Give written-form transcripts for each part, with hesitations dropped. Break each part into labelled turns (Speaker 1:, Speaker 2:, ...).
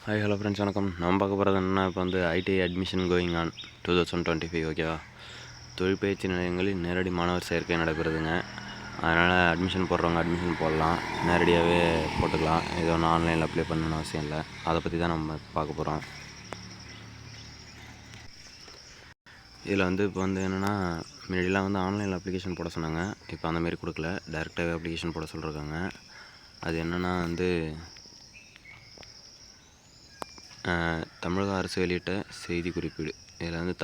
Speaker 1: Hi hello friends, வணக்கம். நம்ம பார்க்க போகிறது என்னென்னா, இப்போ வந்து ஐடிஐ அட்மிஷன் கோயிங் ஆன் 2025. ஓகேவா? தொழிற்பயிற்சி நிலையங்களில் நேரடி மாணவர் சேர்க்கை நடைபெறுதுங்க. அதனால் அட்மிஷன் போடுறவங்க அட்மிஷன் போடலாம், நேரடியாகவே போட்டுக்கலாம். ஏதோ ஒன்று ஆன்லைனில் அப்ளை பண்ணணும்னு அவசியம் இல்லை. அதை பற்றி தான் நம்ம பார்க்க போகிறோம். இதில் வந்து இப்போ வந்து என்னென்னா, முன்னாடிலாம் வந்து ஆன்லைனில் அப்ளிகேஷன் போட சொன்னாங்க. இப்போ அந்தமாரி கொடுக்கல, டேரெக்டாகவே அப்ளிகேஷன் போட சொல்லியிருக்காங்க. அது என்னென்னா வந்து தமிழக அரசு வெளியிட்ட செய்தி குறிப்பீடு. இதில் வந்து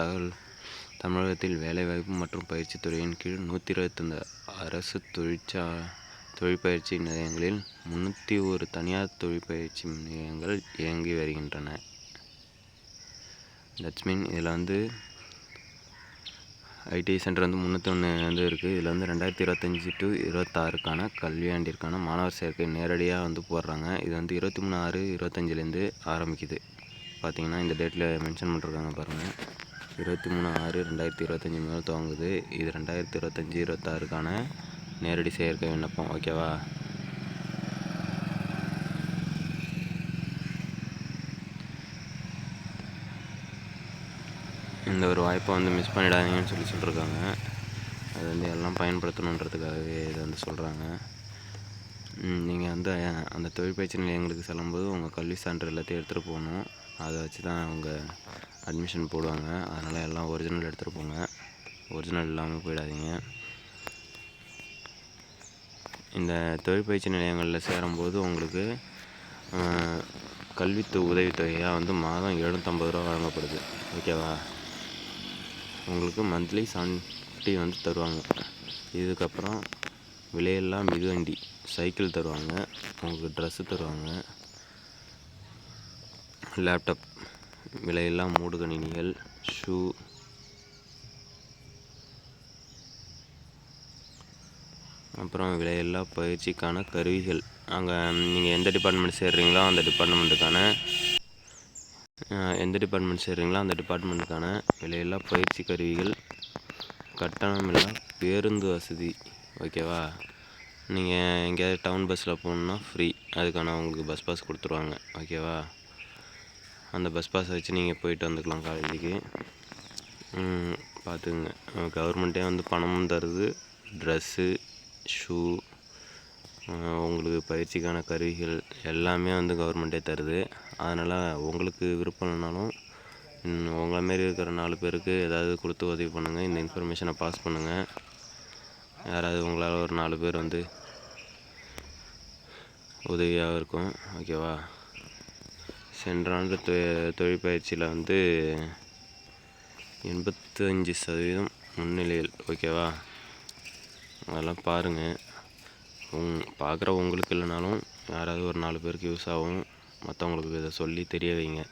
Speaker 1: தமிழகத்தில் வேலைவாய்ப்பு மற்றும் பயிற்சி துறையின் கீழ் 125 அரசு தொழிற்பயிற்சி நிலையங்களில் 301 தனியார் தொழிற்பயிற்சி நிலையங்கள் இயங்கி வருகின்றன. தட்ஸ் மீன் இதில் வந்து ஐடிஐ சென்டர் வந்து 301 வந்து இருக்குது. இதில் வந்து 2025 to 26க்கான கல்வியாண்டிற்கான மாணவர் சேர்க்கை நேரடியாக வந்து போடுறாங்க. இது வந்து 23/6/25லேருந்து ஆரம்பிக்குது. பார்த்திங்கன்னா இந்த டேட்டில் மென்ஷன் பண்ணிருக்காங்க பாருங்கள். 23/6/2025 முதல் துவங்குது. இது 2025-26க்கான நேரடி சேர்க்கை விண்ணப்பம். ஓகேவா? இந்த ஒரு வாய்ப்பை வந்து மிஸ் பண்ணிடாதீங்கன்னு சொல்லியிருக்காங்க. அது வந்து எல்லாம் பயன்படுத்தணுன்றதுக்காகவே இதை வந்து சொல்கிறாங்க. நீங்கள் வந்து அந்த தொழிற்பயிற்சி நிலையங்களுக்கு செல்லும்போது உங்கள் கல்வி சான்று எல்லாத்தையும் எடுத்துகிட்டு போகணும். அதை வச்சு தான் அவங்க அட்மிஷன் போடுவாங்க. அதனால் எல்லாம் ஒரிஜினல் எடுத்துகிட்டு போங்க, ஒரிஜினல் இல்லாமல் போயிடாதீங்க. இந்த தொழிற்பயிற்சி நிலையங்களில் சேரும்போது உங்களுக்கு கல்வி உதவித்தொகையாக வந்து மாதம் 750 ரூபா வழங்கப்படுது. ஓகேவா? உங்களுக்கு மந்த்லி 70 வந்து தருவாங்க. இதுக்கப்புறம் விலையில்லா மிதிவண்டி சைக்கிள் தருவாங்க, உங்களுக்கு ட்ரெஸ்ஸு தருவாங்க, லேப்டாப், விலையில்லா மூடு கணினிகள், ஷூ, அப்புறம் விலையில்லா பயிற்சிக்கான கருவிகள். அங்கே நீங்கள் எந்த டிபார்ட்மெண்ட் சேர்றீங்களோ அந்த டிபார்ட்மெண்ட்டுக்கான விலையில்லா பயிற்சி கருவிகள், கட்டணமில்லா பேருந்து வசதி. ஓகேவா? நீங்கள் எங்கேயாவது டவுன் பஸ்ஸில் போகணுன்னா ஃப்ரீ, அதுக்கான உங்களுக்கு பஸ் பாஸ் கொடுத்துருவாங்க. ஓகேவா? அந்த பஸ் பாஸை வச்சு நீங்கள் போயிட்டு வந்துக்கலாம் காலேஜுக்கு. பார்த்துக்குங்க, கவர்மெண்ட்டே வந்து பணமும் தருது, ட்ரெஸ்ஸு, ஷூ, உங்களுக்கு பயிற்சிக்கான கருவிகள் எல்லாமே வந்து கவர்மெண்ட்டே தருது. அதனால் உங்களுக்கு விருப்பம் இல்லைனாலும் உங்களை மாரி இருக்கிற 4 பேருக்கு ஏதாவது கொடுத்து உதவி பண்ணுங்கள். இந்த இன்ஃபர்மேஷனை பாஸ் பண்ணுங்கள். யாராவது உங்களால் ஒரு 4 பேர் வந்து உதவியாக இருக்கும். ஓகேவா? சென்ற ஆண்டு தொழிற்பயிற்சியில் வந்து 85% முன்னிலையில். ஓகேவா? அதெல்லாம் பாருங்கள். பார்க்குற உங்களுக்கு இல்லைனாலும் யாராவது ஒரு 4 பேருக்கு யூஸ் ஆகும். மற்றவங்களுக்கு இதை சொல்லி தெரிய வைங்க.